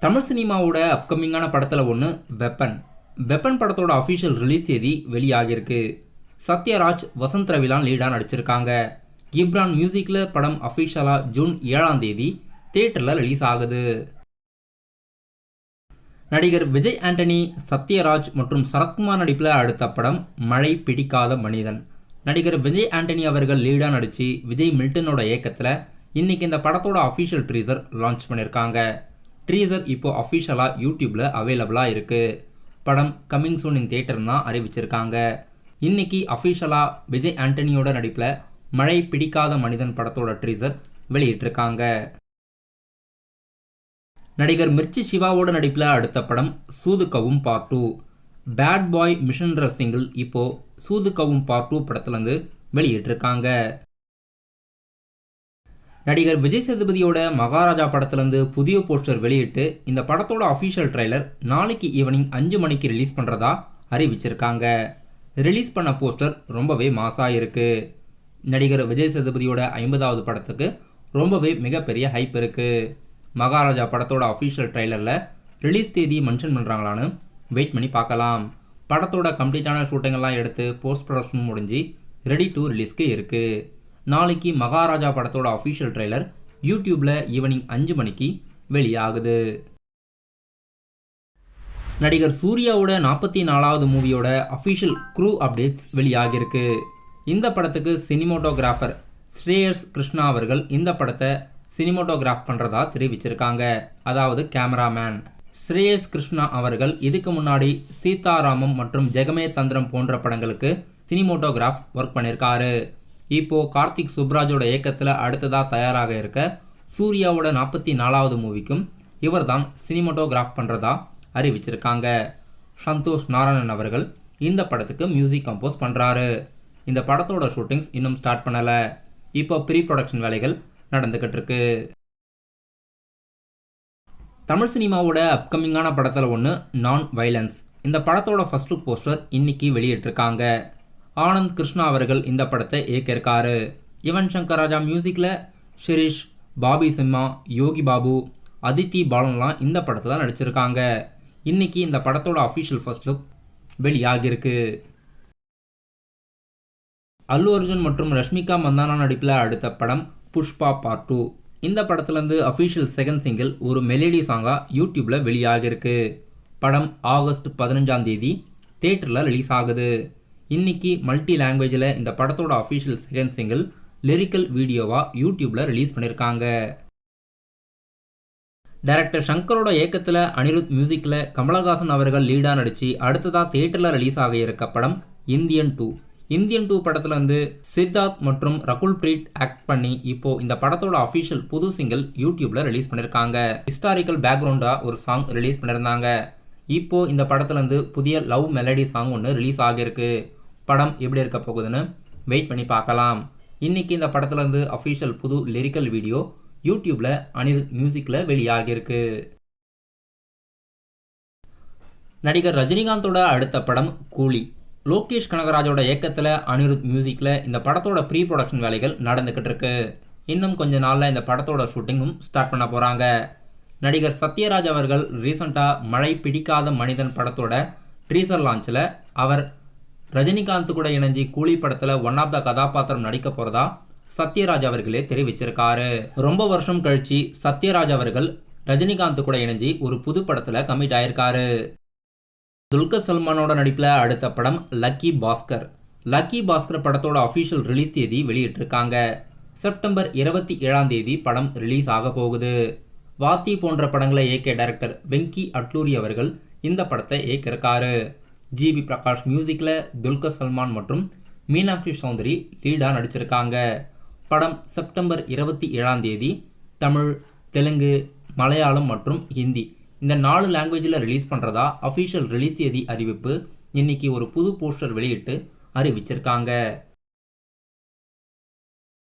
தமிழ் சினிமாவோட அப்கமிங்கான படத்தில் ஒன்று வெப்பன். வெப்பன் படத்தோட அஃபிஷியல் ரிலீஸ் தேதி வெளியாகிருக்கு. சத்யராஜ், வசந்த் ரவிலான் லீடாக நடிச்சிருக்காங்க. கிப்ரான் மியூசிக்கில் படம் அஃபிஷியலாக ஜூன் 7ஆம் தேதி தியேட்டரில் ரிலீஸ் ஆகுது. நடிகர் விஜய் ஆண்டனி, சத்யராஜ் மற்றும் சரத்குமார் நடிப்பில் அடுத்த படம் மழை பிடிக்காத மனிதன். நடிகர் விஜய் ஆண்டனி அவர்கள் லீடாக நடித்து விஜய் மில்டனோட இயக்கத்தில் இன்னைக்கு இந்த படத்தோட அஃபிஷியல் ட்ரீசர் லான்ச் பண்ணியிருக்காங்க. ட்ரீசர் இப்போ அஃபிஷியலாக யூடியூப்பில் அவைலபிளாக இருக்குது. படம் கம்மிங் சூன் இன் தியேட்டர் தான் அறிவிச்சிருக்காங்க. இன்னைக்கு அஃபிஷியலாக விஜய் ஆண்டனியோட நடிப்பில் மழை பிடிக்காத மனிதன் படத்தோட ட்ரீசர் வெளியிட்டிருக்காங்க. நடிகர் மிர்ச்சி சிவாவோட நடிப்பில் அடுத்த படம் சூதுகவும் பார்ட் 2. பேட் பாய் மிஷன்ற சிங்கிள் இப்போ சூதுகவும் பார்ட் 2 படத்துலேருந்து வெளியிட்டிருக்காங்க. நடிகர் விஜய் சேதுபதியோட மகாராஜா படத்துலேருந்து புதிய போஸ்டர் வெளியிட்டு இந்த படத்தோட அஃபிஷியல் ட்ரைலர் நாளைக்கு ஈவினிங் 5 மணிக்கு ரிலீஸ் பண்ணுறதா அறிவிச்சிருக்காங்க. ரிலீஸ் பண்ண போஸ்டர் ரொம்பவே மாசாக இருக்குது. நடிகர் விஜய் சேதுபதியோட 50வது படத்துக்கு ரொம்பவே மிகப்பெரிய ஹைப் இருக்குது. மகாராஜா படத்தோட அஃபிஷியல் ட்ரைலரில் ரிலீஸ் தேதி மென்ஷன் பண்ணுறாங்களான்னு வெயிட் பண்ணி பார்க்கலாம். படத்தோட கம்ப்ளீட்டான ஷூட்டிங்கெல்லாம் எடுத்து போஸ்ட் ப்ரொடக்ஷன் முடிஞ்சு ரெடி டு ரிலீஸ்க்கு இருக்குது. நாளைக்கு மகாராஜா படத்தோட அஃபிஷியல் ட்ரைலர் யூடியூப்பில் ஈவினிங் 5 மணிக்கு வெளியாகுது. நடிகர் சூர்யாவோட 44வது மூவியோட அஃபிஷியல் க்ரூ அப்டேட்ஸ் வெளியாகிருக்கு. இந்த படத்துக்கு சினிமோட்டோகிராஃபர் ஸ்ரேயஸ் கிருஷ்ணா அவர்கள் இந்த படத்தை சினிமோட்டோகிராஃப் பண்ணுறதா தெரிவிச்சிருக்காங்க. அதாவது கேமராமேன் ஸ்ரேயஸ் கிருஷ்ணா அவர்கள் இதுக்கு முன்னாடி சீதாராமம் மற்றும் ஜெகமே தந்திரம் போன்ற படங்களுக்கு சினிமோட்டோகிராஃப் ஒர்க் பண்ணியிருக்காரு. இப்போது கார்த்திக் சுப்ராஜோட இயக்கத்தில் அடுத்ததாக தயாராக இருக்க சூர்யாவோட 44வது மூவிக்கும் இவர் தான் சினிமோட்டோகிராஃப் பண்ணுறதா அறிவிச்சிருக்காங்க. சந்தோஷ் நாராயணன் அவர்கள் இந்த படத்துக்கு மியூசிக் கம்போஸ் பண்ணுறாரு. இந்த படத்தோட ஷூட்டிங்ஸ் இன்னும் ஸ்டார்ட் பண்ணலை. இப்போ ப்ரீ ப்ரொடக்ஷன் வேலைகள் நடந்துக்கிட்டு இருக்கு. தமிழ் சினிமாவோட அப்கமிங்கான படத்தில் ஒன்று நான் வைலன்ஸ். இந்த படத்தோட ஃபர்ஸ்ட் லுக் போஸ்டர் இன்னைக்கு வெளியிட்டிருக்காங்க. ஆனந்த் கிருஷ்ணா அவர்கள் இந்த படத்தை இயக்கியிருக்காரு. யுவன் சங்கர் ராஜா மியூசிக்கில் ஷிரீஷ், பாபி சிம்மா, யோகி பாபு, அதித்தி பாலன்லாம் இந்த படத்தில் நடிச்சிருக்காங்க. இன்னைக்கு இந்த படத்தோட அஃபிஷியல் ஃபர்ஸ்ட் லுக் வெளியாகிருக்கு. அல்லு அர்ஜுன் மற்றும் ரஷ்மிகா மந்தானா நடிப்பில் அடுத்த படம் புஷ்பா பார்ட் 2. இந்த படத்துலேருந்து அஃபிஷியல் செகண்ட் சிங்கிள் ஒரு மெலடி சாங்காக யூடியூப்பில் வெளியாகிருக்கு. படம் ஆகஸ்ட் 15ஆம் தேதி தியேட்டரில் ரிலீஸ் ஆகுது. இன்னைக்கு மல்டி லாங்குவேஜில் இந்த படத்தோட அஃபிஷியல் செகண்ட் சிங்கிள் லிரிக்கல் வீடியோவாக யூடியூப்பில் ரிலீஸ் பண்ணியிருக்காங்க. டைரக்டர் சங்கரோட இயக்கத்தில் அனிருத் மியூசிக்கில் கமலஹாசன் அவர்கள் லீடாக நடித்து அடுத்ததாக தியேட்டரில் ரிலீஸ் ஆக இருக்க படம் இந்தியன் 2. இந்தியன் 2 படத்தில் வந்து சித்தார்த் மற்றும் ரகுல் பிரீத் ஆக்ட் பண்ணி இப்போ இந்த படத்தோட அஃபிஷியல் புது சிங்கிள் யூடியூப்பில் ரிலீஸ் பண்ணியிருக்காங்க. ஹிஸ்டாரிக்கல் பேக்ரவுண்டாக ஒரு சாங் ரிலீஸ் பண்ணியிருந்தாங்க. இப்போ இந்த படத்துலேருந்து புதிய லவ் மெலடி சாங் ஒன்று ரிலீஸ் ஆகியிருக்கு. படம் எப்படி இருக்க போகுதுன்னு வெயிட் பண்ணி பார்க்கலாம். இன்னைக்கு இந்த படத்துலேருந்து அஃபிஷியல் புது லிரிக்கல் வீடியோ யூடியூப்பில் அனிருத் மியூசிக்கில் வெளியாகியிருக்கு. நடிகர் ரஜினிகாந்தோட அடுத்த படம் கூலி. லோகேஷ் கனகராஜோட இயக்கத்தில் அனிருத் மியூசிக்கில் இந்த படத்தோட ப்ரீ ப்ரொடக்ஷன் வேலைகள் நடந்துக்கிட்டு இருக்கு. இன்னும் கொஞ்ச நாளில் இந்த படத்தோட ஷூட்டிங்கும் ஸ்டார்ட் பண்ண போகிறாங்க. நடிகர் சத்யராஜ் அவர்கள் ரீசெண்டாக மழை பிடிக்காத மனிதன் படத்தோட ட்ரீசர் லான்ச்சில் அவர் ரஜினிகாந்த் கூட இணைஞ்சி கூலி படத்தில் ஒன் ஆஃப் த கதாபாத்திரம் நடிக்க போகிறதா சத்யராஜ் அவர்களே தெரிவிச்சிருக்காரு. ரொம்ப வருஷம் கழிச்சு சத்யராஜ் அவர்கள் ரஜினிகாந்த் கூட இணைஞ்சி ஒரு புது படத்தில் கமிட் ஆயிருக்காரு. துல்கர் சல்மானோட நடிப்பில் அடுத்த படம் லக்கி பாஸ்கர். லக்கி பாஸ்கர் படத்தோட அஃபிஷியல் ரிலீஸ் தேதி வெளியிட்டிருக்காங்க. செப்டம்பர் 27ஆம் தேதி படம் ரிலீஸ் ஆக போகுது. வாத்தி போன்ற படங்களை இயக்கிய டைரக்டர் வெங்கி அட்லூரி அவர்கள் இந்த படத்தை இயக்கியிருக்காரு. ஜிபி பிரகாஷ் மியூசிக்கில் துல்கர் சல்மான் மற்றும் மீனாட்சி சௌந்தரி லீடாக நடிச்சிருக்காங்க. படம் செப்டம்பர் 27ஆம் தேதி தமிழ், தெலுங்கு, மலையாளம் மற்றும் ஹிந்தி இந்த 4 லாங்குவேஜில் ரிலீஸ் பண்ணுறதா அஃபிஷியல் ரிலீஸ் தேதி அறிவிப்பு இன்னைக்கு ஒரு புது போஸ்டர் வெளியிட்டு அறிவிச்சிருக்காங்க.